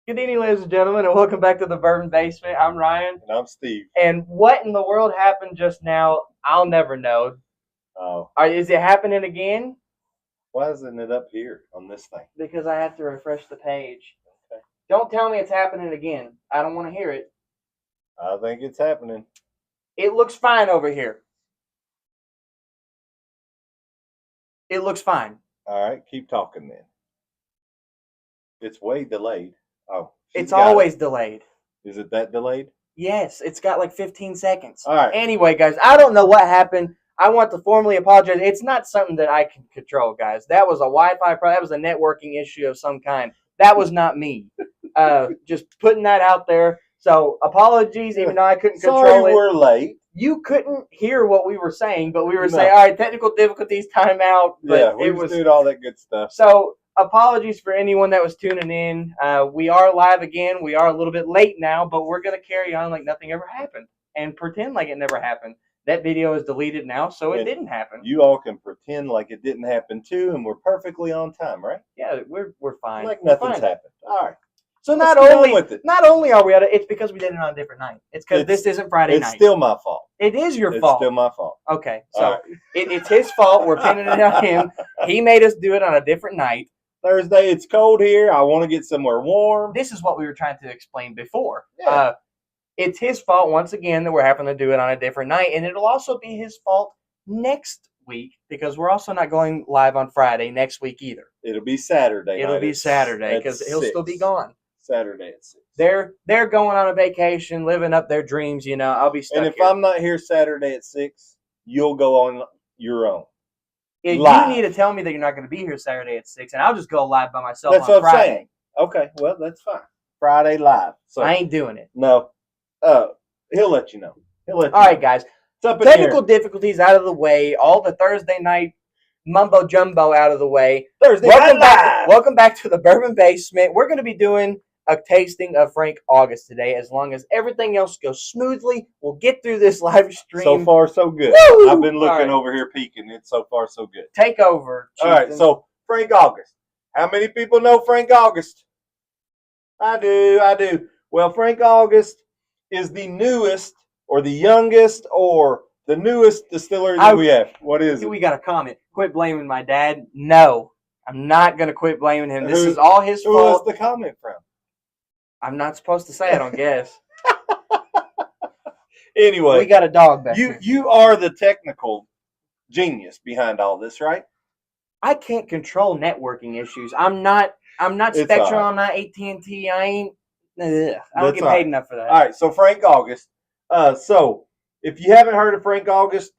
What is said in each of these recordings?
Good evening, ladies and gentlemen, and welcome back to the Bourbon Basement. I'm Ryan. And I'm Steve. And what in the world happened just now? I'll never know. Oh, Is it happening again? why isn't it up here on this thing? Because I have to refresh the page. Okay. Don't tell me it's happening again. I don't want to hear it. I think it's happening. It looks fine over here. It looks fine. All right, keep talking then. It's way delayed. Oh, It's always delayed. Is it that delayed? Yes, it's got like 15 seconds. All right. Anyway, guys, I don't know what happened. I want to formally apologize. It's not something that I can control, guys. That was a Wi-Fi problem. That was a networking issue of some kind. That was not me. Just putting that out there. So apologies, even though I couldn't control it. Sorry we're late. You couldn't hear what we were saying, but we were No. saying, all right, technical difficulties, timeout. But Yeah, we was doing all that good stuff. So apologies for anyone that was tuning in. We are live again. We are a little bit late now, but we're going to carry on like nothing ever happened and pretend like it never happened. That video is deleted now, so it didn't happen. You all can pretend like it didn't happen too, and we're perfectly on time, right? Yeah, we're fine. Like We're nothing's fine. happened. All right. So Let's not get on only with it. not only are we at it, it's because we did it on a different night. It's because this isn't Friday night. It's still my fault. It is your It's fault. still my fault. Okay, All so right. it's his fault. We're pinning it on him. He made us do it on a different night. Thursday, it's cold here. I want to get somewhere warm. This is what we were trying to explain before. Yeah. It's his fault once again that we're having to do it on a different night, and it'll also be his fault next week because we're also not going live on Friday next week either. It'll be Saturday. It'll night be at- Saturday at because he'll 6. still be gone. Saturday at 6. They're going on a vacation, living up their dreams. You know, I'll be stuck And if here. I'm not here Saturday at 6, you'll go on your own. If live. you need to tell me that you're not going to be here Saturday at 6, and I'll just go live by myself That's on what I'm Friday. saying. Okay, well, that's fine. Friday live. So I ain't doing it. no. He'll let you know. He'll let you All right, know. guys. It's up in Technical here. difficulties out of the way. All the Thursday night mumbo jumbo out of the way. Thursday Welcome night back. live. Welcome back to the Bourbon Basement. We're going to be doing a tasting of Frank August today. As long as everything else goes smoothly, we'll get through this live stream. So far, so good. Woo! I've been All looking right. over here peeking. It's so far, so good. Take over. All right, Chieftain. so Frank August. How many people know Frank August? I do. Well, Frank August is the newest or the youngest or the newest distillery that we have. What is it? We got a comment. Quit blaming my dad. No, I'm not going to quit blaming him. This Who- is all his Who was fault. the comment from? I'm not supposed to say, I don't guess. Anyway, We got a dog back here. you are the technical genius behind all this, right? I can't control networking issues. I'm not It's Spectrum. all right. I'm not AT&T. I ain't. I don't That's get all paid right. enough for that. All right, so Frank August. So if you haven't heard of Frank August,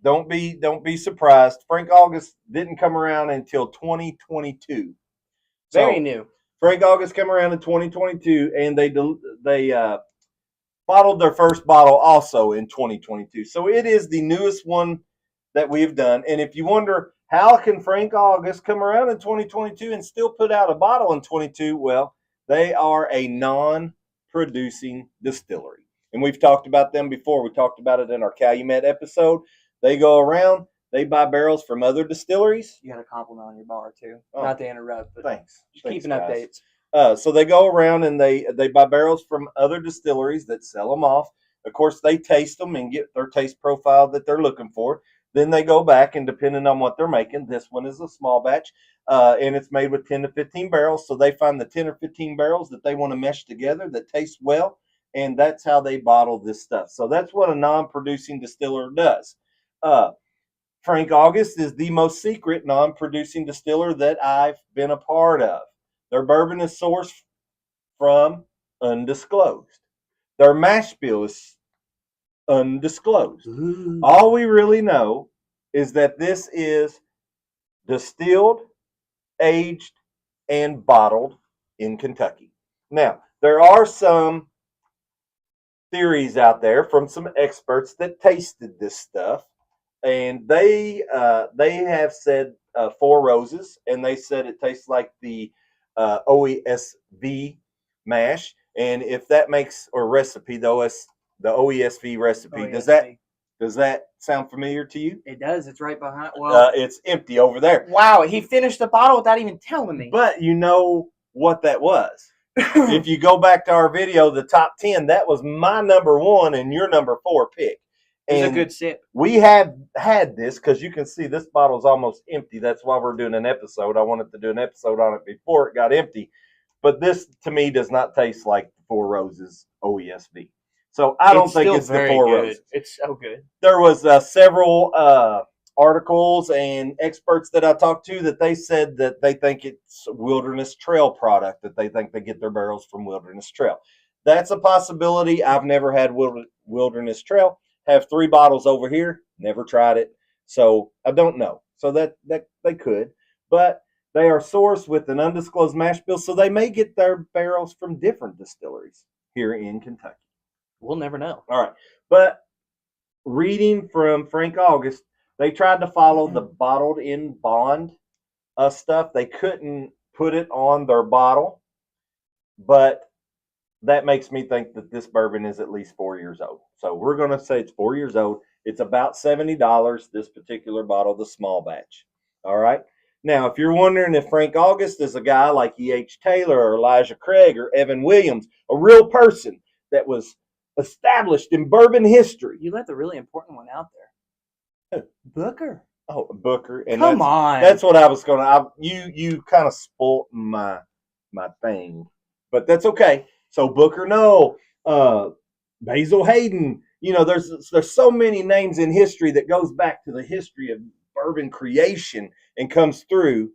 don't be surprised. Frank August didn't come around until 2022. Very So new. Frank August came around in 2022, and they bottled their first bottle also in 2022. So it is the newest one that we've done. And if you wonder how can Frank August come around in 2022 and still put out a bottle in 22, well, they are a non-producing distillery. And we've talked about them before. We talked about it in our Calumet episode. They go around, they buy barrels from other distilleries. You got a compliment on your bar too. Oh. Not to interrupt, but Thanks. just keeping updates. So they go around and they buy barrels from other distilleries that sell them off. Of course, they taste them and get their taste profile that they're looking for. Then they go back, and depending on what they're making, this one is a small batch, and it's made with 10 to 15 barrels. So they find the 10 or 15 barrels that they want to mesh together that taste well, and that's how they bottle this stuff. So that's what a non-producing distiller does. Frank August is the most secret non-producing distiller that I've been a part of. Their bourbon is sourced from undisclosed. Their mash bill is undisclosed. Ooh. All we really know is that this is distilled, aged, and bottled in Kentucky. Now, there are some theories out there from some experts that tasted this stuff, and they have said Four Roses, and they said it tastes like the OESV mash. And if that makes, or recipe, the OESV recipe, does that sound familiar to you? It does. It's right behind. Well, It's empty over there. wow. He finished the bottle without even telling me. But you know what that was? If you go back to our video, the top 10, that was my number 1 and your number 4 pick. It's a good sip. We have had this because you can see this bottle is almost empty. That's why we're doing an episode. I wanted to do an episode on it before it got empty. But this, to me, does not taste like Four Roses OESV. So I don't think it's the Four Roses. It's so good. There was several articles and experts that I talked to that they said that they think it's a Wilderness Trail product, that they think they get their barrels from Wilderness Trail. That's a possibility. I've never had Wilderness Trail. Have 3 bottles over here. Never tried it. So I don't know. So that they could. But they are sourced with an undisclosed mash bill, so they may get their barrels from different distilleries here in Kentucky. We'll never know. All right. But reading from Frank August, they tried to follow the bottled in bond stuff. They couldn't put it on their bottle, but that makes me think that this bourbon is at least 4 years old. So we're going to say it's 4 years old. It's about $70, this particular bottle, the small batch. All right. Now, if you're wondering if Frank August is a guy like E.H. Taylor or Elijah Craig or Evan Williams, a real person that was established in bourbon history. You left a really important one out there. Booker. Oh, Booker. And come on. That's what I was going to. You kind of spoilt my thing, but that's okay. So Booker, no. Basil Hayden. You know, there's so many names in history that goes back to the history of bourbon creation and comes through.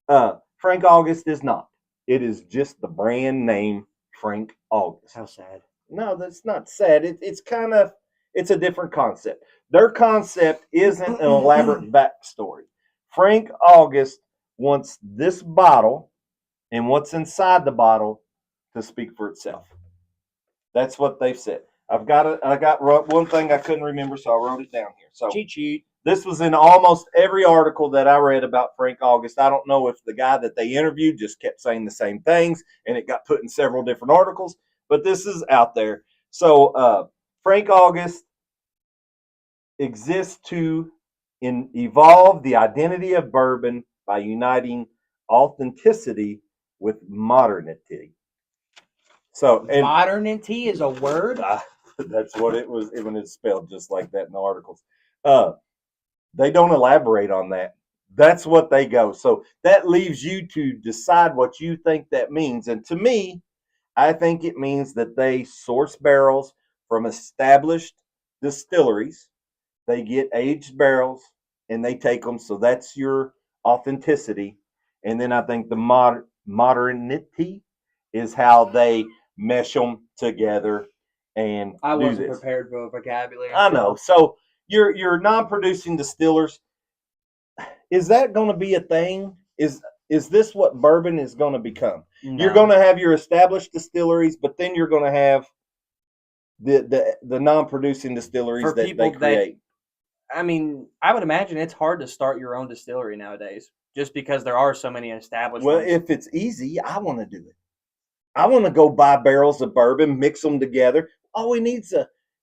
Frank August is not. It is just the brand name Frank August. How sad. No, that's not sad. It's a different concept. Their concept isn't an elaborate backstory. Frank August wants this bottle and what's inside the bottle to speak for itself. That's what they've said. I got one thing I couldn't remember, so I wrote it down here. So cheat sheet. This was in almost every article that I read about Frank August. I don't know if the guy that they interviewed just kept saying the same things and it got put in several different articles, but this is out there. So Frank August exists to evolve the identity of bourbon by uniting authenticity with modernity. So modernity is a word? That's what it was when it's spelled just like that in the articles. They don't elaborate on that. That's what they go. So that leaves you to decide what you think that means. And to me, I think it means that they source barrels from established distilleries. They get aged barrels and they take them. So that's your authenticity. And then I think the modernity is how they mesh them together and I wasn't prepared for vocabulary. I know. So your non-producing distillers, is that going to be a thing? Is this what bourbon is going to become? No. You're going to have your established distilleries, but then you're going to have the non-producing distilleries for that they create. I mean, I would imagine it's hard to start your own distillery nowadays, just because there are so many established ones. If it's easy, I want to do it. I want to go buy barrels of bourbon, mix them together. All we need is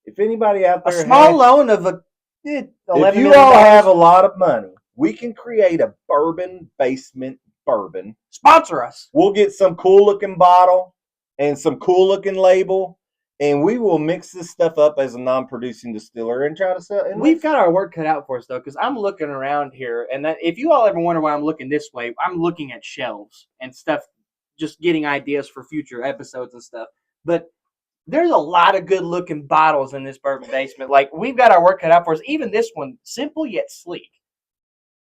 if anybody out there a small loan of if you all have a lot of money, we can create a bourbon basement bourbon. Sponsor us. We'll get some cool looking bottle and some cool looking label, and we will mix this stuff up as a non-producing distiller and try to sell it. We've got our work cut out for us though, because I'm looking around here, and that if you all ever wonder why I'm looking this way, I'm looking at shelves and stuff, just getting ideas for future episodes and stuff. But there's a lot of good looking bottles in this bourbon basement. Like, we've got our work cut out for us. Even this one, simple yet sleek.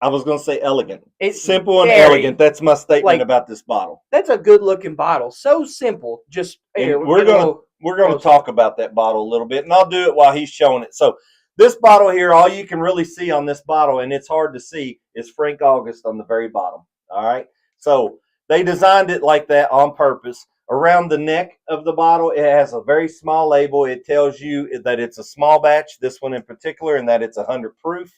I was going to say elegant. It's simple and elegant. That's my statement about this bottle. That's a good looking bottle. So simple. Just we're going to talk about that bottle a little bit, and I'll do it while he's showing it. So this bottle here, all you can really see on this bottle, and it's hard to see, is Frank August on the very bottom. All right. So they designed it like that on purpose. Around the neck of the bottle, it has a very small label. It tells you that it's a small batch, this one in particular, and that it's 100 proof.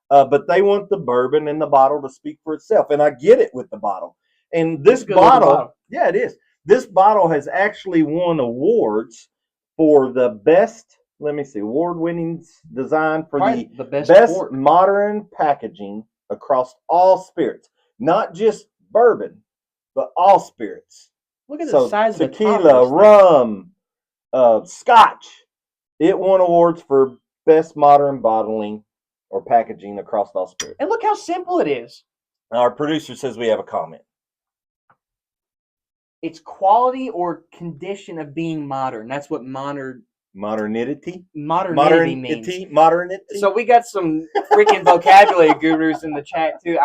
But they want the bourbon in the bottle to speak for itself. And I get it with the bottle. And this bottle, yeah, it is. This bottle has actually won awards for the best, award-winning design for the best modern packaging across all spirits. Not just bourbon, but all spirits. Look at the So size of the top of tequila, this thing. rum, scotch. It won awards for best modern bottling or packaging across all spirits. And look how simple it is. Our producer says we have a comment. It's quality or condition of being modern. That's what modernity means. Modernity. So we got some freaking vocabulary gurus in the chat too.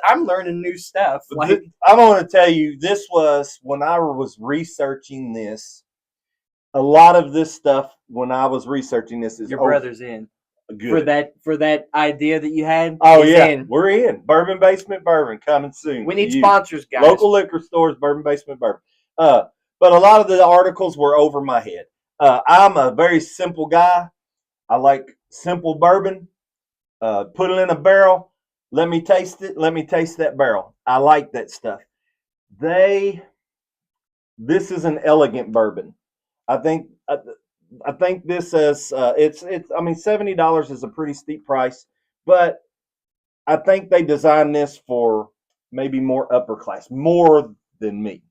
I'm learning new stuff. Like, I'm going to tell you, this was when I was researching this. A lot of this stuff when I was researching this is your brother's in good for that idea that you had. Oh yeah, we're in Bourbon Basement Bourbon coming soon. We need sponsors, guys. Local liquor stores, Bourbon Basement Bourbon. But a lot of the articles were over my head. I'm a very simple guy. I like simple bourbon. Put it in a barrel. Let me taste it. Let me taste that barrel. I like that stuff. This is an elegant bourbon. I think this is it's I mean $70 is a pretty steep price, but I think they designed this for maybe more upper class, more than me.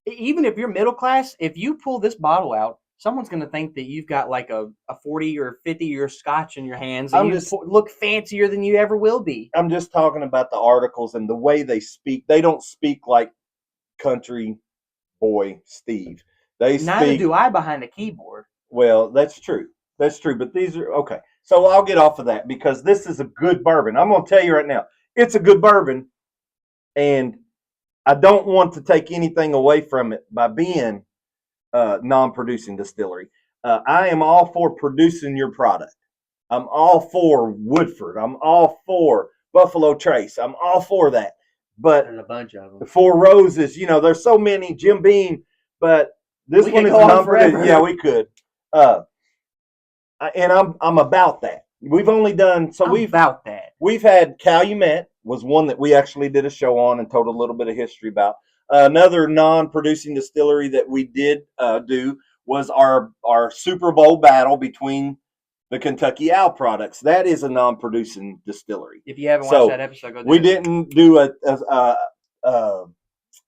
Even if you're middle class, if you pull this bottle out, someone's going to think that you've got like a 40 or 50-year scotch in your hands, and look fancier than you ever will be. I'm just talking about the articles and the way they speak. They don't speak like country boy Steve. Neither do I behind a keyboard. Well, that's true. That's true. But these are okay. So I'll get off of that because this is a good bourbon. I'm going to tell you right now, it's a good bourbon, and I don't want to take anything away from it by being non-producing distillery. I am all for producing your product. I'm all for Woodford. I'm all for Buffalo Trace. I'm all for that. But there's a bunch of them. The Four Roses, there's so many. Jim Beam, but this one is non-producing. Yeah, we could. And I'm about that. We've only done about that. We've had Calumet was one that we actually did a show on and told a little bit of history about. Another non-producing distillery that we did do was our Super Bowl battle between the Kentucky Owl products. That is a non-producing distillery. If you haven't watched that episode, go do We didn't do a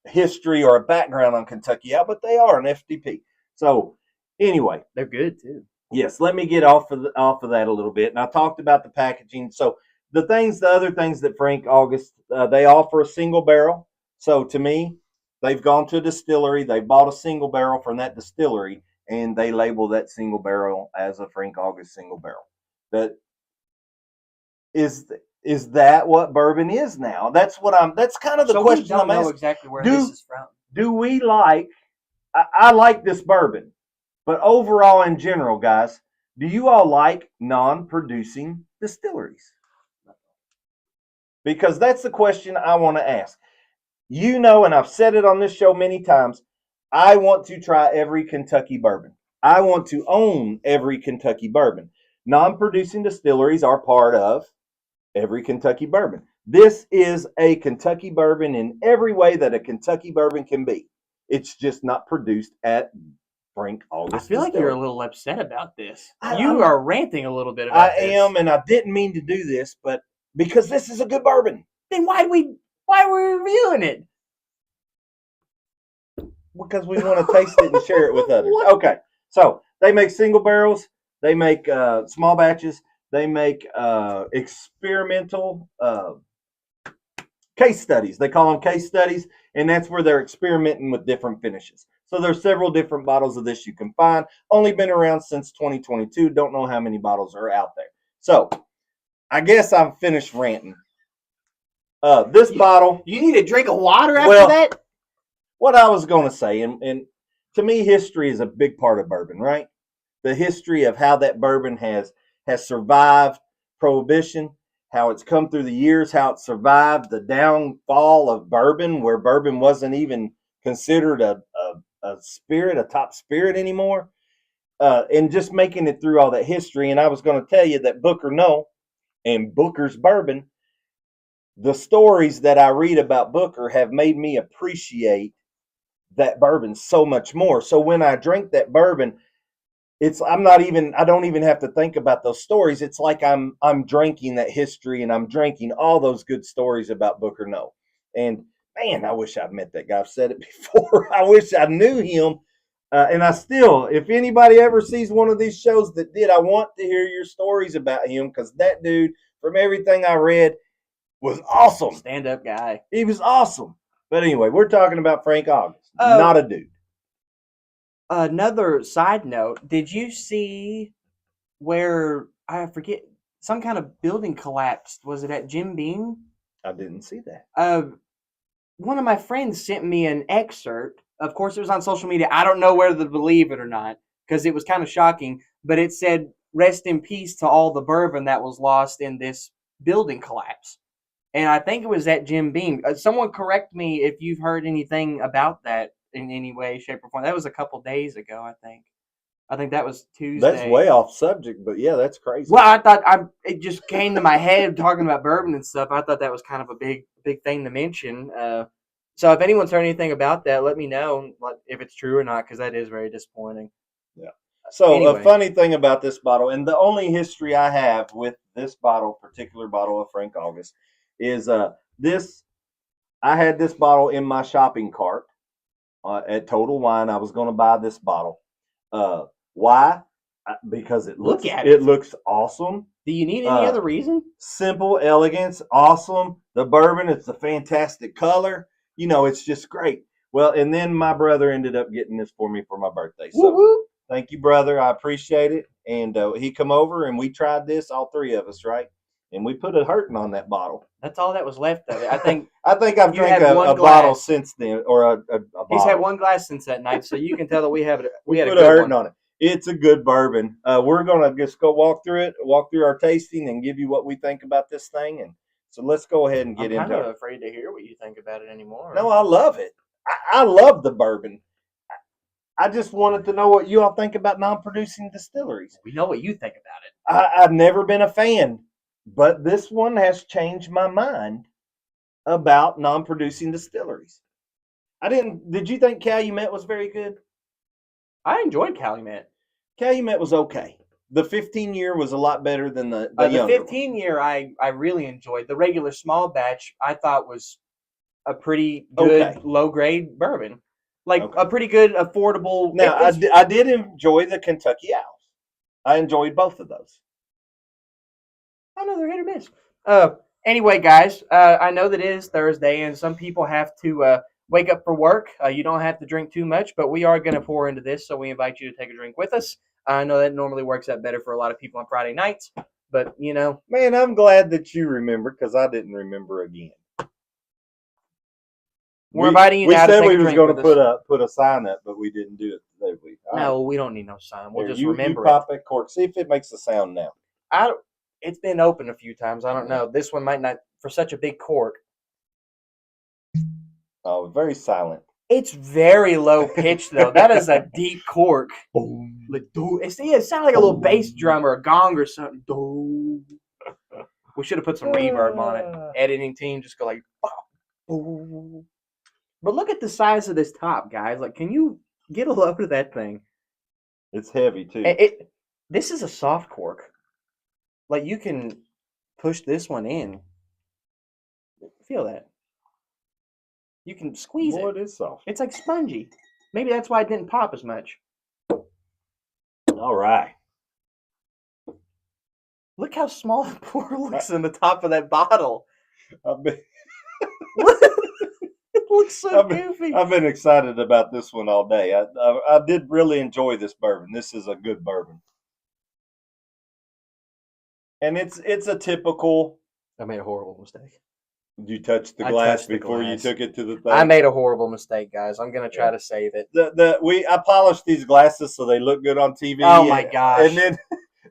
history or a background on Kentucky Owl, but they are an FDP. So anyway, they're good too. Yes, let me get off of that a little bit. And I talked about the packaging. So the other things that Frank August, they offer a single barrel. So to me, they've gone to a distillery, they bought a single barrel from that distillery, and they label that single barrel as a Frank August single barrel. That is that what bourbon is now? That's kind of the question I'm asking. We don't know exactly where this is from. Do we like? I like this bourbon. But overall, in general, guys, do you all like non-producing distilleries? Because that's the question I want to ask. And I've said it on this show many times, I want to try every Kentucky bourbon. I want to own every Kentucky bourbon. Non-producing distilleries are part of every Kentucky bourbon. This is a Kentucky bourbon in every way that a Kentucky bourbon can be. It's just not produced at Frank August. I feel like you're a little upset about this. You are ranting a little bit about this. I am, and I didn't mean to do this, but because this is a good bourbon. Then why are we reviewing it? Because we want to taste it and share it with others. Okay, so they make single barrels. They make small batches. They make experimental case studies. They call them case studies, and that's where they're experimenting with different finishes. So there's several different bottles of this you can find. Only been around since 2022. Don't know how many bottles are out there. So I guess I'm finished ranting. This bottle. You need a drink of water after that? What I was going to say, and to me, history is a big part of bourbon, right? The history of how that bourbon has survived Prohibition, how it's come through the years, how it survived the downfall of bourbon, where bourbon wasn't even considered a spirit, a top spirit anymore, and just making it through all that history. And I was going to tell you that Booker No and Booker's bourbon, the stories that I read about Booker have made me appreciate that bourbon so much more. So when I drink that bourbon, I don't even have to think about those stories. It's like I'm drinking that history, and I'm drinking all those good stories about Booker No. And Man, I wish I'd met that guy. I've said it before. I wish I knew him. And I still, if anybody ever sees one of these shows that did, I want to hear your stories about him because that dude, from everything I read, was awesome. Stand up guy. He was awesome. But anyway, we're talking about Frank August, Oh. not a dude. Another side note, did you see where, I forget, some kind of building collapsed? Was it at Jim Beam? I didn't see that. One of my friends sent me an excerpt. Of course, it was on social media. I don't know whether to believe it or not because it was kind of shocking. But it said, "Rest in peace to all the bourbon that was lost in this building collapse." And I think it was at Jim Beam. Someone correct me if you've heard anything about that in any way, shape, or form. That was a couple days ago, I think. I think that was Tuesday. That's way off subject, but yeah, that's crazy. Well, I thought it just came to my head talking about bourbon and stuff. I thought that was kind of a big thing to mention. So if anyone's heard anything about that, let me know if it's true or not, because that is very disappointing. Yeah. So Anyway. A funny thing about this bottle, and the only history I have with this particular bottle of Frank August, is this. I had this bottle in my shopping cart at Total Wine. I was going to buy this bottle. Why? Because it looks it looks awesome. Do you need any other reason? Simple, elegance, awesome. The bourbon, it's a fantastic color. You know, it's just great. Well, and then my brother ended up getting this for me for my birthday. So Woo-hoo. Thank you, brother. I appreciate it. And he come over and we tried this, all three of us, right? And we put a hurting on that bottle. That's all that was left of it. I think I've drank a bottle since then, or a bottle. He's had one glass since that night, so you can tell that we had a good hurting on it. It's a good bourbon. We're gonna just go walk through our tasting, and give you what we think about this thing. And so let's go ahead and get into it. I'm kind of afraid to hear what you think about it anymore. No, I love it. I love the bourbon. I just wanted to know what you all think about non-producing distilleries. We know what you think about it. I've never been a fan, but this one has changed my mind about non-producing distilleries. Did you think Calumet was very good? I enjoyed Calumet. Calumet was okay. The 15-year was a lot better than the 15-year I really enjoyed. The regular small batch I thought was a pretty good low-grade bourbon. A pretty good, affordable. Now, I did enjoy the Kentucky Owls. I enjoyed both of those. I know they're hit or miss. Anyway, guys, I know that it is Thursday, and some people have to wake up for work. You don't have to drink too much, but we are going to pour into this, so we invite you to take a drink with us. I know that normally works out better for a lot of people on Friday nights, but, you know. Man, I'm glad that you remember, because I didn't remember again. We're inviting you now to take a drink. We said we was going to put a sign up, but we didn't do it today. No, we don't need no sign. We'll just remember you pop that cork. See if it makes a sound now. It's been open a few times. I don't know. This one might not, for such a big cork. Oh, very silent. It's very low pitched, though. That is a deep cork. Boom. It sounds like a little bass drum or a gong or something. We should have put some reverb on it. Editing team just go like, boom. But look at the size of this top, guys. Like, can you get a load of that thing? It's heavy, too. This is a soft cork. Like, you can push this one in. Feel that. You can squeeze it. Boy, it is soft. It's like spongy. Maybe that's why it didn't pop as much. All right. Look how small the pour looks in the top of that bottle. It looks so goofy. I've been excited about this one all day. I did really enjoy this bourbon. This is a good bourbon. And it's a typical. I made a horrible mistake. You touched the glass before you took it to the thing. I made a horrible mistake, guys. I'm gonna try to save it. I polished these glasses so they look good on TV. Oh my gosh! And then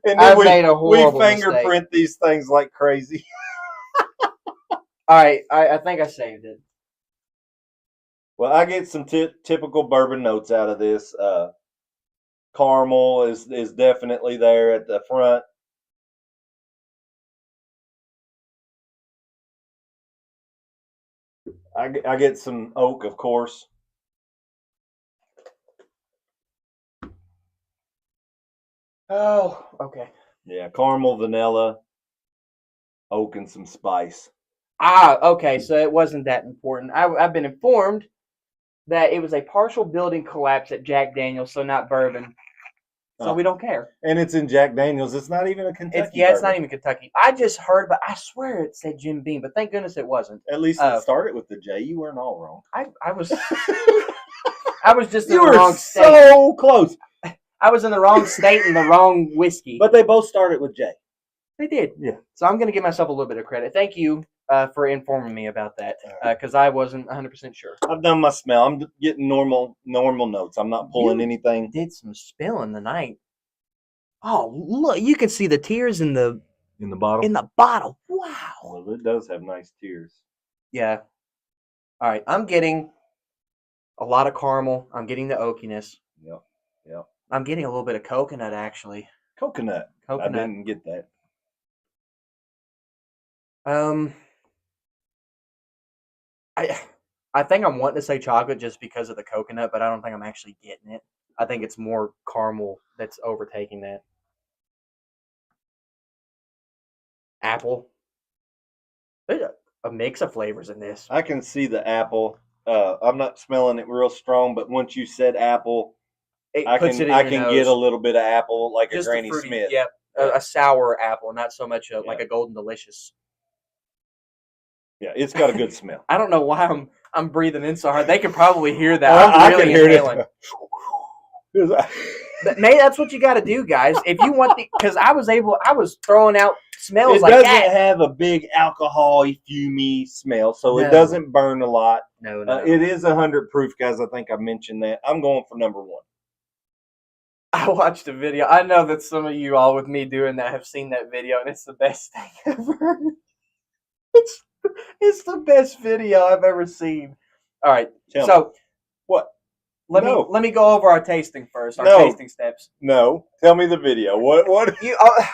we fingerprint these things like crazy. All right, I think I saved it. Well, I get some typical bourbon notes out of this. Caramel is definitely there at the front. I get some oak, of course. Oh, okay. Yeah, caramel, vanilla, oak, and some spice. Okay, so it wasn't that important. I've been informed that it was a partial building collapse at Jack Daniel's, so not bourbon. So we don't care. And it's in Jack Daniel's. It's not even a Kentucky It's bourbon. not even Kentucky. I just heard, but I swear it said Jim Beam, but thank goodness it wasn't. At least it started with the J. You weren't all wrong. I was I was just in You the were wrong state. so close. I was in the wrong state and the wrong whiskey. But they both started with J. They did. Yeah. So I'm going to give myself a little bit of credit. Thank you for informing me about that because I wasn't 100% sure. I've done my smell. I'm getting normal notes. I'm not pulling anything. Did some spilling the night. Oh, look, you can see the tears in the bottle. In the bottle. Wow. Well, it does have nice tears. Yeah. All right. I'm getting a lot of caramel. I'm getting the oakiness. Yep. I'm getting a little bit of coconut, actually. Coconut. I didn't get that. I think I'm wanting to say chocolate just because of the coconut, but I don't think I'm actually getting it. I think it's more caramel that's overtaking that. Apple. There's a mix of flavors in this. I can see the apple. I'm not smelling it real strong, but once you said apple, I can get a little bit of apple, like just a Granny Smith. Yep, a sour apple, not so much like a Golden Delicious. Yeah, it's got a good smell. I don't know why I'm breathing in so hard. They can probably hear that. I can hear it. But maybe that's what you got to do, guys. If you want because I was throwing out smells like that. It doesn't have a big alcohol-y, fumey smell, so it doesn't burn a lot. No. It is 100 proof, guys. I think I mentioned that. I'm going for number 1. I watched a video. I know that some of you all with me doing that have seen that video, and it's the best thing ever. It's the best video I've ever seen. All right, so what? Let me go over our tasting first. Our tasting steps. No, tell me the video. What?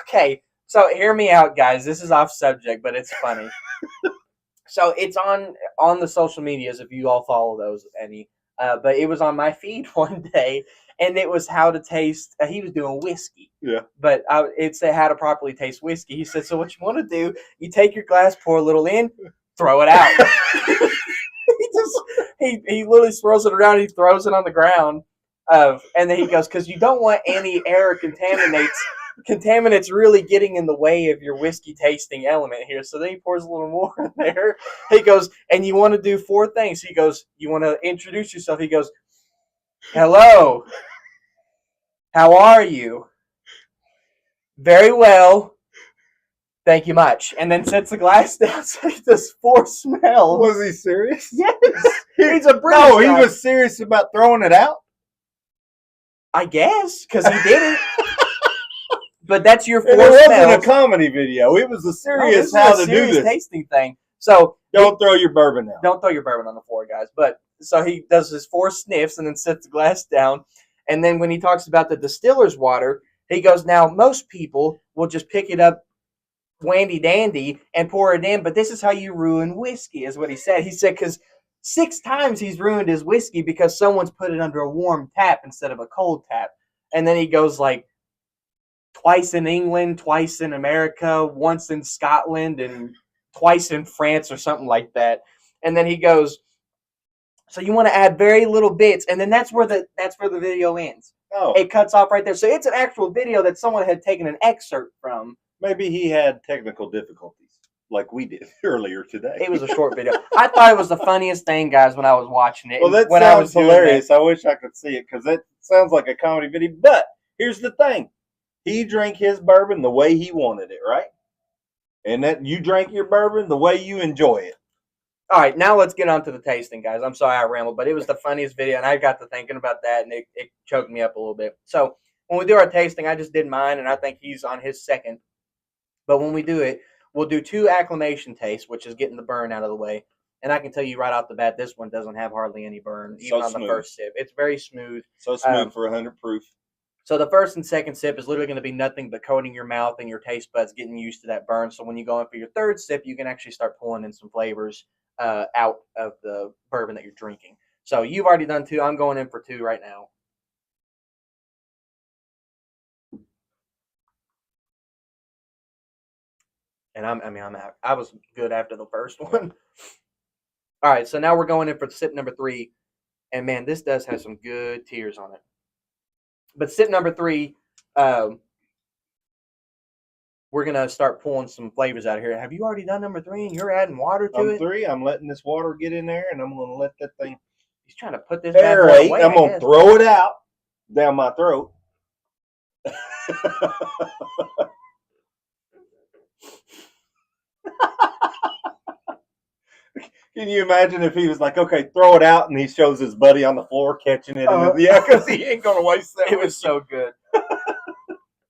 Okay, so hear me out, guys. This is off subject, but it's funny. So it's on the social medias if you all follow those any. But it was on my feed one day, and it was how to taste. He was doing whiskey. Yeah. But it said how to properly taste whiskey. He said, so what you want to do? You take your glass, pour a little in, throw it out. He literally swirls it around. He throws it on the ground, and then he goes, because you don't want any air contaminants really getting in the way of your whiskey tasting element here. So then he pours a little more in there. He goes, and you want to do 4 things. He goes, you want to introduce yourself. He goes, hello. How are you? Very well. Thank you much. And then sets the glass down. So he does 4 smells. Was he serious? Yes. He's a British guy. He was serious about throwing it out? I guess, because he did it. But that's your 4 smells. It smells. wasn't a comedy video. It was a serious do this. Tasting thing. So don't throw your bourbon out. Don't throw your bourbon on the floor, guys. But so he does his 4 sniffs and then sets the glass down. And then when he talks about the distiller's water, he goes, now most people will just pick it up wandy dandy and pour it in, but this is how you ruin whiskey, is what he said. He said because 6 times he's ruined his whiskey because someone's put it under a warm tap instead of a cold tap. And then he goes like twice in England, twice in America, once in Scotland, and twice in France or something like that. And then he goes, so you want to add very little bits, and then that's where the video ends. Oh. It cuts off right there. So it's an actual video that someone had taken an excerpt from. Maybe he had technical difficulties like we did earlier today. It was a short video. I thought it was the funniest thing, guys, when I was watching it. Well, that sounds hilarious. I wish I could see it because that sounds like a comedy video. But here's the thing. He drank his bourbon the way he wanted it, right? And that you drank your bourbon the way you enjoy it. All right, now let's get on to the tasting, guys. I'm sorry I rambled, but it was the funniest video, and I got to thinking about that, and it choked me up a little bit. So when we do our tasting, I just did mine, and I think he's on his second. But when we do it, we'll do 2 acclimation tastes, which is getting the burn out of the way. And I can tell you right off the bat, this one doesn't have hardly any burn, even on the first sip. It's very smooth. So smooth for 100 proof. So the first and second sip is literally going to be nothing but coating your mouth and your taste buds getting used to that burn. So when you go in for your third sip, you can actually start pulling in some flavors out of the bourbon that you're drinking. So you've already done 2. I'm going in for 2 right now. And I'm out. I was good after the first one. All right, so now we're going in for sip number 3, and man, this does have some good tears on it. But sip number 3, um, we're gonna start pulling some flavors out of here. Have you already done number 3, and you're adding water to it? 3. I'm letting this water get in there, and I'm going to let that thing He's trying to put this bad boy aerate. away. I'm going to throw it out down my throat. Can you imagine if he was like, okay, throw it out, and he shows his buddy on the floor catching it? Yeah, because he ain't going to waste that. It was so good.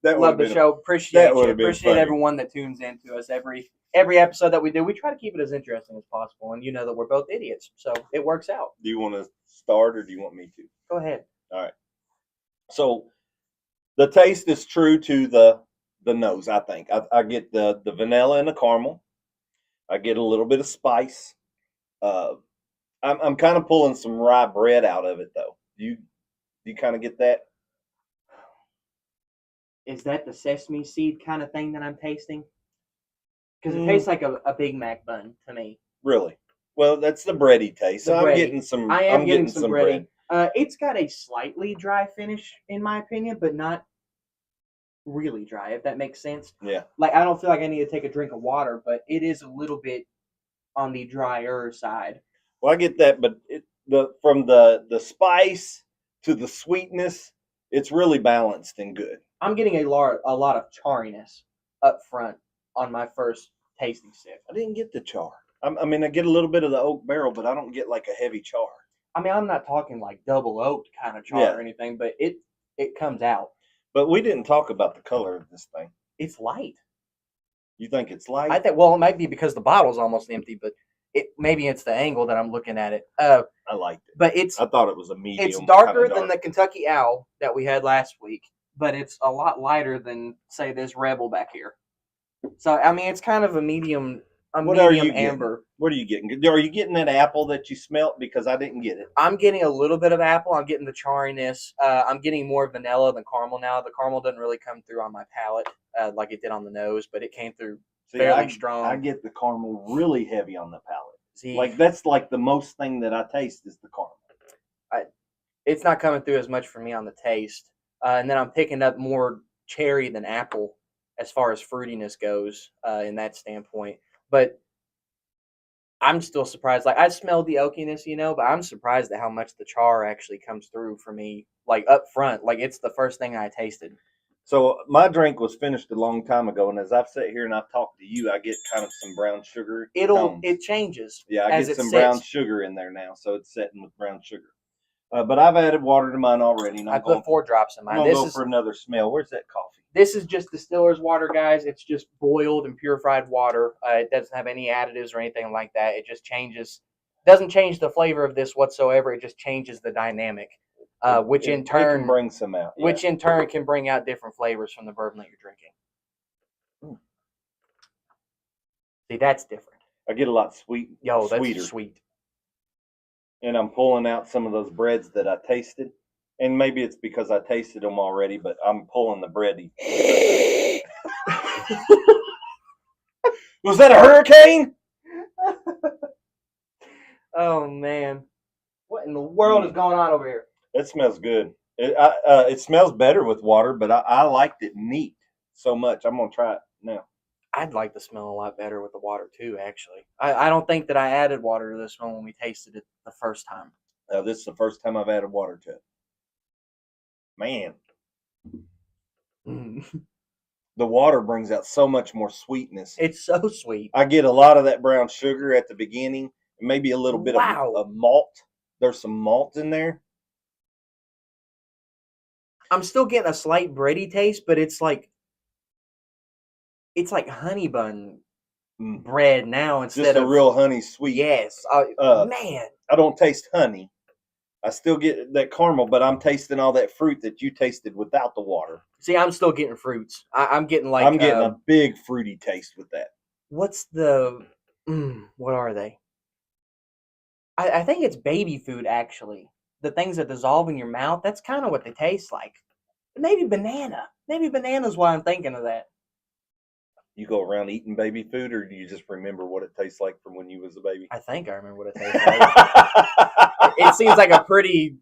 That Love the show. Appreciate you. Appreciate everyone that tunes in to us every episode that we do. We try to keep it as interesting as possible, and you know that we're both idiots, so it works out. Do you want to start, or do you want me to? Go ahead. All right. So the taste is true to the nose. I think I get the vanilla and the caramel. I get a little bit of spice. I'm kind of pulling some rye bread out of it, though. Do you kind of get that? Is that the sesame seed kind of thing that I'm tasting? Because it tastes like a Big Mac bun to me. Really? Well, that's the bready taste. So I'm getting some. I am getting some bready. It's got a slightly dry finish, in my opinion, but not really dry, if that makes sense. Yeah. Like, I don't feel like I need to take a drink of water, but it is a little bit on the drier side. Well, I get that, but from the spice to the sweetness, it's really balanced and good. I'm getting a lot of chariness up front on my first tasting sip. I didn't get the char. I mean, I get a little bit of the oak barrel, but I don't get like a heavy char. I mean, I'm not talking like double oaked kind of char or anything, but it comes out. But we didn't talk about the color of this thing. It's light. You think it's light? I think. Well, it might be because the bottle's almost empty, but maybe it's the angle that I'm looking at it. I liked it, but I thought it was a medium. It's darker than the Kentucky Owl that we had last week, but it's a lot lighter than, say, this Rebel back here. So I mean, it's kind of a medium. Medium amber. What are you getting? Are you getting that apple that you smelt? Because I didn't get it. I'm getting a little bit of apple. I'm getting the chariness. I'm getting more vanilla than caramel now. The caramel doesn't really come through on my palate like it did on the nose, but it came through fairly strong. I get the caramel really heavy on the palate. See, like that's like the most thing that I taste is the caramel. It's not coming through as much for me on the taste. And then I'm picking up more cherry than apple as far as fruitiness goes in that standpoint. But I'm still surprised. Like, I smelled the oakiness, but I'm surprised at how much the char actually comes through for me, like up front. Like, it's the first thing I tasted. So my drink was finished a long time ago, and as I've sat here and I've talked to you, I get kind of some brown sugar. It changes. Yeah, I get some brown sugar in there now, so it's setting with brown sugar. But I've added water to mine already. And I put 4 drops in mine. I'm going to go for another smell. Where's that coffee? This is just distiller's water, guys. It's just boiled and purified water. It doesn't have any additives or anything like that. It just doesn't change the flavor of this whatsoever. It just changes the dynamic, which in turn can bring some out. Which in turn can bring out different flavors from the bourbon that you're drinking. See, that's different. I get a lot sweeter. That's sweet. And I'm pulling out some of those breads that I tasted. And maybe it's because I tasted them already, but I'm pulling the bready. Was that a hurricane? Oh, man. What in the world is going on over here? It smells good. It smells better with water, but I liked it neat so much. I'm going to try it now. I'd like the smell a lot better with the water, too, actually. I don't think that I added water to this one when we tasted it the first time. This is the first time I've added water to it. Man. The water brings out so much more sweetness. It's so sweet. I get a lot of that brown sugar at the beginning, maybe a little bit of malt. There's some malt in there. I'm still getting a slight bready taste, but it's like honey bun bread now instead of a real honey sweet. Yes. Man. I don't taste honey. I still get that caramel, but I'm tasting all that fruit that you tasted without the water. See, I'm still getting fruits. I'm getting a big fruity taste with that. What's the what are they? I think it's baby food, actually. The things that dissolve in your mouth, that's kind of what they taste like. Maybe banana. Maybe banana's why I'm thinking of that. You go around eating baby food, or do you just remember what it tastes like from when you was a baby? I think I remember what it tastes like. It seems like a pretty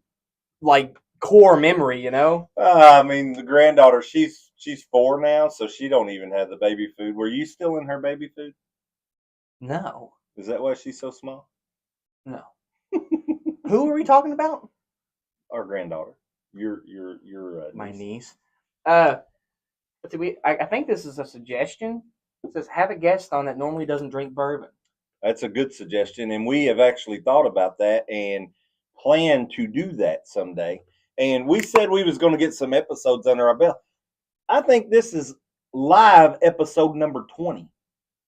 like core memory, you know. I mean, the granddaughter, she's 4 now, so she don't even have the baby food. Were you still in her baby food? No, Is that why she's so small? no. Who are we talking about? Our granddaughter. Your My niece. niece. I think this is a suggestion. It says have a guest on that normally doesn't drink bourbon. That's a good suggestion, and we have actually thought about that and plan to do that someday. And we said we was going to get some episodes under our belt. I think this is live episode number 20,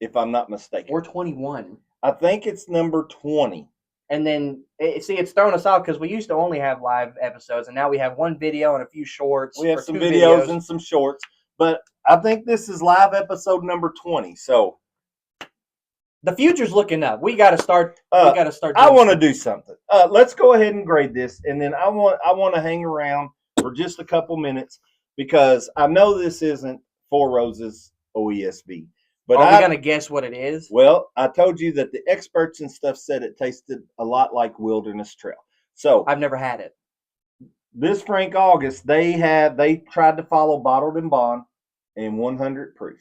if I'm not mistaken. Or 21. I think it's number 20. And then, see, it's thrown us off because we used to only have live episodes, and now we have one video and a few shorts. We have some videos and some shorts, but I think this is live episode number 20. So the future's looking up. We got to start. I want to do something. Let's go ahead and grade this, and then I want to hang around for just a couple minutes because I know this isn't Four Roses OESB. But are we going to guess what it is? Well, I told you that the experts and stuff said it tasted a lot like Wilderness Trail. So I've never had it. This Frank August, they tried to follow bottled and bond in 100 proof.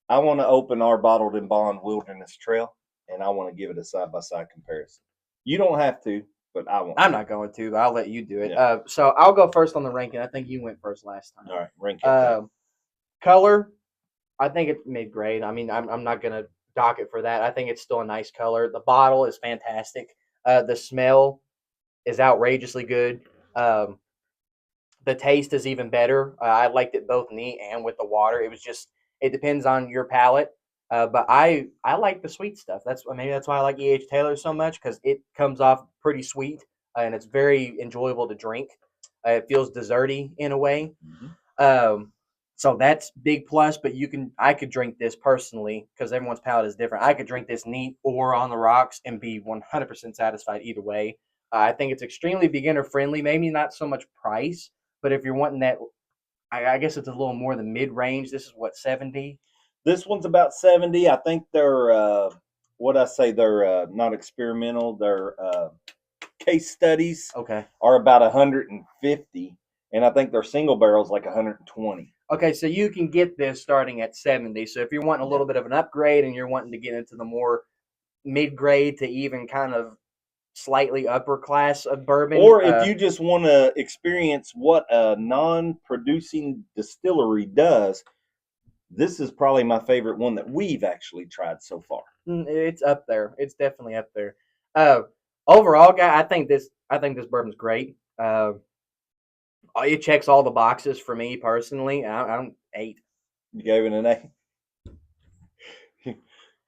I want to open our bottled and bond Wilderness Trail, and I want to give it a side-by-side comparison. You don't have to, but I want I'm not going to, but I'll let you do it. Yeah. So I'll go first on the ranking. I think you went first last time. All right, rank it. Color, I think it's mid-grade. I mean, I'm not going to dock it for that. I think it's still a nice color. The bottle is fantastic. The smell is outrageously good. The taste is even better. I liked it both neat and with the water. It depends on your palate. But I like the sweet stuff. Maybe that's why I like E.H. Taylor so much, because it comes off pretty sweet and it's very enjoyable to drink. It feels desserty in a way. Mm-hmm. So that's big plus, but I could drink this personally because everyone's palate is different. I could drink this neat or on the rocks and be 100% satisfied either way. I think it's extremely beginner friendly, maybe not so much price, but if you're wanting that, I guess it's a little more than mid range. This is what, 70? This one's about 70. I think they're, they're not experimental. They're case studies. Okay. Are about 150. And I think their single barrel's like 120. Okay, so you can get this starting at 70. So if you're wanting a little bit of an upgrade and you're wanting to get into the more mid-grade to even kind of slightly upper class of bourbon. Or if you just want to experience what a non-producing distillery does, this is probably my favorite one that we've actually tried so far. It's up there. It's definitely up there. Overall, guy, I think this bourbon's great. It checks all the boxes for me personally. I'm 8. You gave it an A?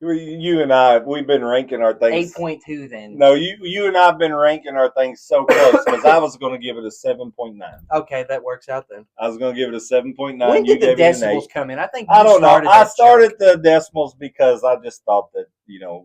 You and I, we've been ranking our things. 8.2 then. No, you and I have been ranking our things so close because I was going to give it a 7.9. Okay, that works out then. I was going to give it a 7.9. When did the decimals come in? I think I don't know. I started the decimals because I just thought that,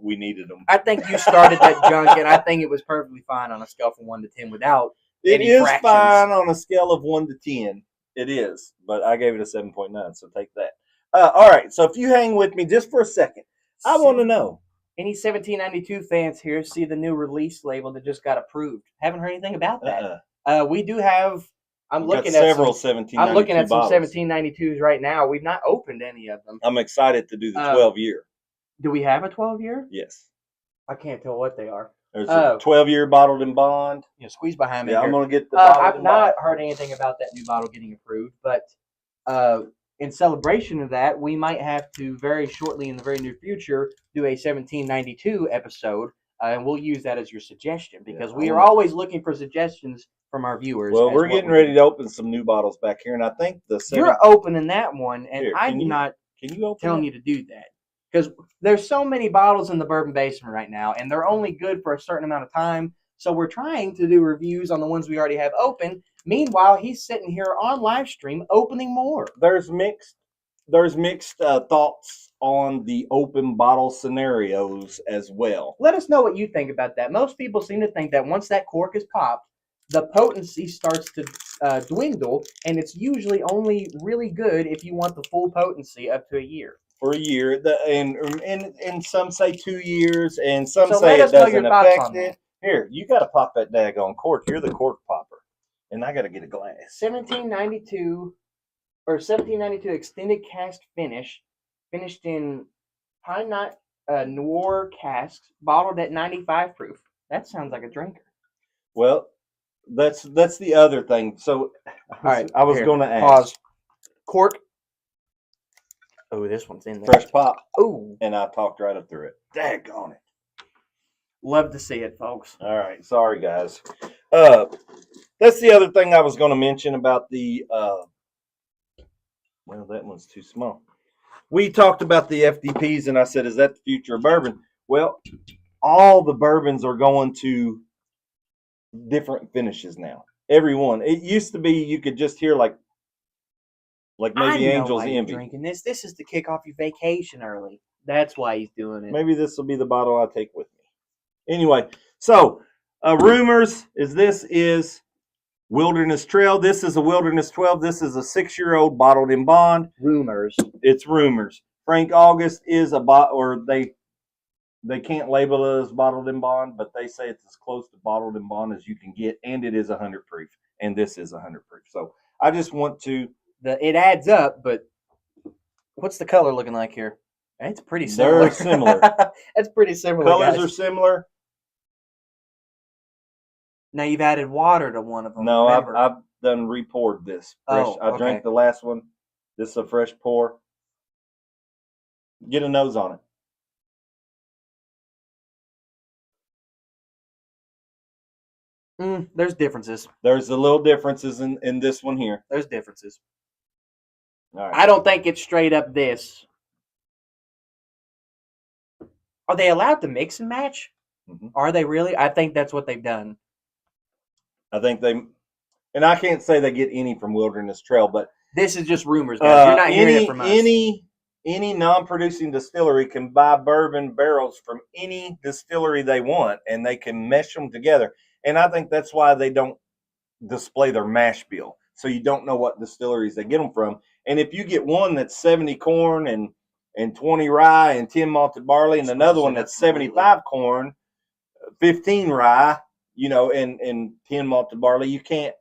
we needed them. I think you started that junk, and I think it was perfectly fine on a scale from 1 to 10 without. It is fine on a scale of 1 to 10. It is, but I gave it a 7.9, so take that. All right, so if you hang with me just for a second, I want to know. Any 1792 fans here see the new release label that just got approved? Haven't heard anything about that. We do have. I'm looking at several 1792. I'm looking at some bottles. 1792s right now. We've not opened any of them. I'm excited to do the 12-year. Do we have a 12-year? Yes. I can't tell what they are. There's a 12-year bottled in bond. Squeeze behind me. Yeah, here. I'm going to get the bottle. I've not heard anything about that new bottle getting approved, but in celebration of that, we might have to very shortly in the very near future do a 1792 episode, and we'll use that as your suggestion because we are always looking for suggestions from our viewers. Well, we're getting ready to open some new bottles back here, and I think you're opening that one, and I'm not telling you to do that. Because there's so many bottles in the Bourbon Basement right now, and they're only good for a certain amount of time. So we're trying to do reviews on the ones we already have open. Meanwhile, he's sitting here on live stream opening more. There's mixed thoughts on the open bottle scenarios as well. Let us know what you think about that. Most people seem to think that once that cork is popped, the potency starts to dwindle, and it's usually only really good if you want the full potency up to a year. for a year. And some say 2 years, and some So say let it us know doesn't your thoughts affect on that. it. Here, you got to pop that daggone cork. You're the cork popper, and I got to get a glass. 1792 or 1792 extended cask finish, finished in pine knot noir casks, bottled at 95 proof. That sounds like a drinker. Well, that's the other thing. So, All right, I was here, going to ask. pause. Cork. Oh, this one's in there. Fresh pop. Oh, And I talked right up through it. Daggone it. love to see it, folks. All right, sorry guys. That's the other thing I was going to mention about the. Well, that one's too small. We talked about the FDPs, and I said, "Is that the future of bourbon?" Well, all the bourbons are going to different finishes now. Everyone. It used to be you could just hear like maybe Angel's Envy. Drinking this. This is to kick off your vacation early. That's why he's doing it. Maybe this will be the bottle I take with me. Anyway, so rumors is this is Wilderness Trail. This is a Wilderness 12. This is a 6-year-old bottled in bond. Rumors. It's rumors. Frank August is a or they can't label it as bottled in bond, but they say it's as close to bottled in bond as you can get, and it is 100 proof, and this is 100 proof. So I just want to. It adds up, but what's the color looking like here? It's pretty similar. They're similar. It's pretty similar. Colors guys. are similar. Now you've added water to one of them. No, I've done repoured this. Fresh. Oh, I drank the last one. This is a fresh pour. Get a nose on it. There's differences. There's a little differences in this one here. There's differences. All right. I don't think it's straight up this. Are they allowed to mix and match? Mm-hmm. Are they really? I think that's what they've done. I think and I can't say they get any from Wilderness Trail, but this is just rumors, guys. You're not hearing it from us. Any non-producing distillery can buy bourbon barrels from any distillery they want, and they can mesh them together. And I think that's why they don't display their mash bill, so you don't know what distilleries they get them from. And if you get one that's 70 corn and 20 rye and 10 malted barley, and another one that's 75 corn, 15 rye, and 10 malted barley, you can't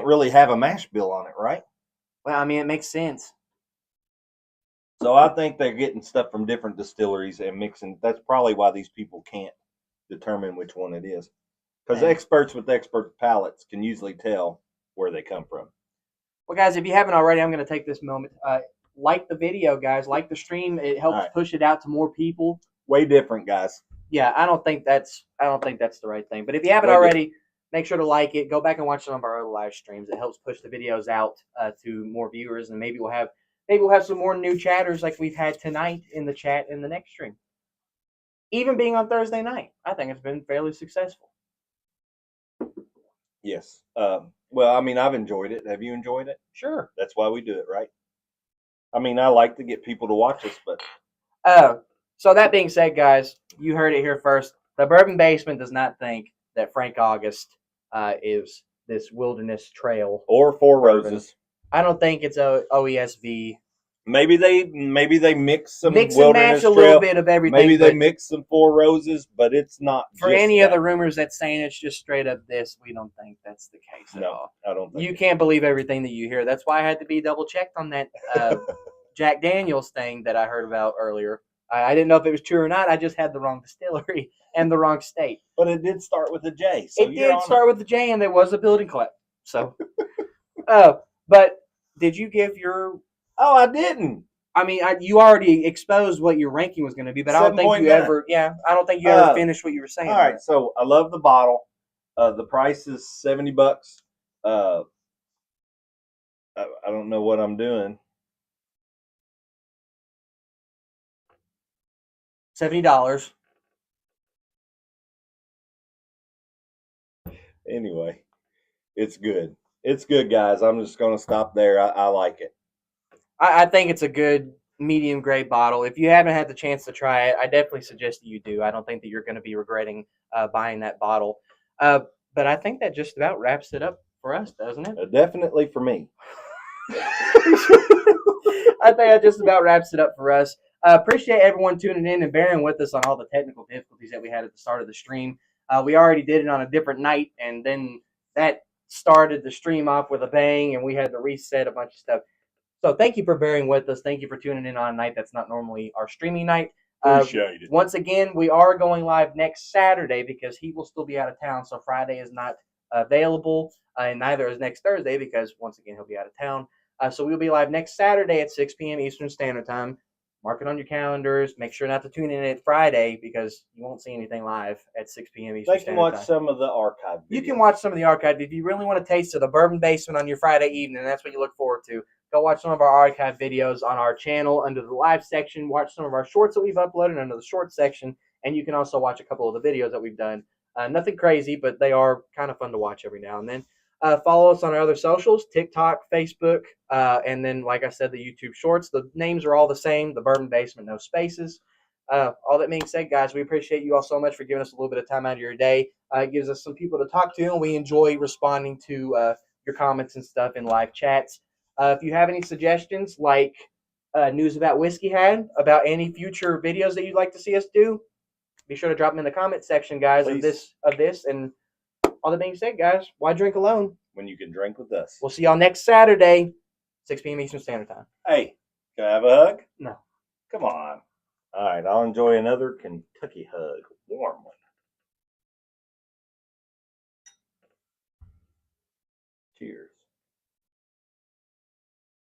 really have a mash bill on it, right? Well, I mean, it makes sense. So I think they're getting stuff from different distilleries and mixing. That's probably why these people can't determine which one it is. Because experts with expert palates can usually tell where they come from. Well, guys, if you haven't already, I'm going to take this moment. Like the video, guys. Like the stream. It helps push it out to more people. Way different, guys. Yeah, I don't think that's the right thing. But if you haven't already, make sure to like it. Go back and watch some of our other live streams. It helps push the videos out to more viewers, and maybe we'll have some more new chatters like we've had tonight in the chat in the next stream. Even being on Thursday night, I think it's been fairly successful. Yes. Well, I mean, I've enjoyed it. Have you enjoyed it? Sure. That's why we do it, right? I mean, I like to get people to watch us, but. So that being said, guys, you heard it here first. The Bourbon Basement does not think that Frank August is this Wilderness Trail or Four Roses. I don't think it's a OESV. Maybe they mix some mix and match Trail. A little bit of everything. Maybe they mix some Four Roses, but it's not. For any of the rumors that's saying it's just straight up this, we don't think that's the case at all. I don't think you can't believe everything that you hear. That's why I had to be double checked on that Jack Daniels thing that I heard about earlier. I didn't know if it was true or not. I just had the wrong distillery and the wrong state. But it did start with a J. So it did start with the J, and there was a building collapse. So, but did you give your? Oh, I didn't. I mean, you already exposed what your ranking was going to be, but I don't think you ever. Yeah, I don't think you ever finished what you were saying. All right, so I love the bottle. The price is $70. I don't know what I'm doing. $70. Anyway, it's good. It's good, guys. I'm just going to stop there. I like it. I think it's a good medium grade bottle. If you haven't had the chance to try it, I definitely suggest that you do. I don't think that you're going to be regretting buying that bottle. But I think that just about wraps it up for us, doesn't it? Definitely for me. I think that just about wraps it up for us. Appreciate everyone tuning in and bearing with us on all the technical difficulties that we had at the start of the stream. We already did it on a different night, and then that started the stream off with a bang, and we had to reset a bunch of stuff. So thank you for bearing with us. Thank you for tuning in on a night that's not normally our streaming night. Appreciate it. Once again, we are going live next Saturday because he will still be out of town, so Friday is not available, and neither is next Thursday because, once again, he'll be out of town. So we'll be live next Saturday at 6 p.m. Eastern Standard Time. Mark it on your calendars. Make sure not to tune in at Friday because you won't see anything live at 6 p.m. Eastern Standard Time. They can watch some of the archive videos. You can watch some of the archive. If you really want to taste of the Bourbon Basement on your Friday evening, that's what you look forward to. Go watch some of our archive videos on our channel under the live section. Watch some of our shorts that we've uploaded under the shorts section. And you can also watch a couple of the videos that we've done. Nothing crazy, but they are kind of fun to watch every now and then. Follow us on our other socials, TikTok, Facebook, and then, like I said, the YouTube Shorts. The names are all the same, The Bourbon Basement, no spaces. All that being said, guys, we appreciate you all so much for giving us a little bit of time out of your day. It gives us some people to talk to, and we enjoy responding to your comments and stuff in live chats. If you have any suggestions, like news about Whiskey Had, about any future videos that you'd like to see us do, be sure to drop them in the comment section, guys, of this. And all that being said, guys, why drink alone when you can drink with us? We'll see y'all next Saturday, 6 p.m. Eastern Standard Time. Hey, can I have a hug? No. Come on. All right, I'll enjoy another Kentucky hug.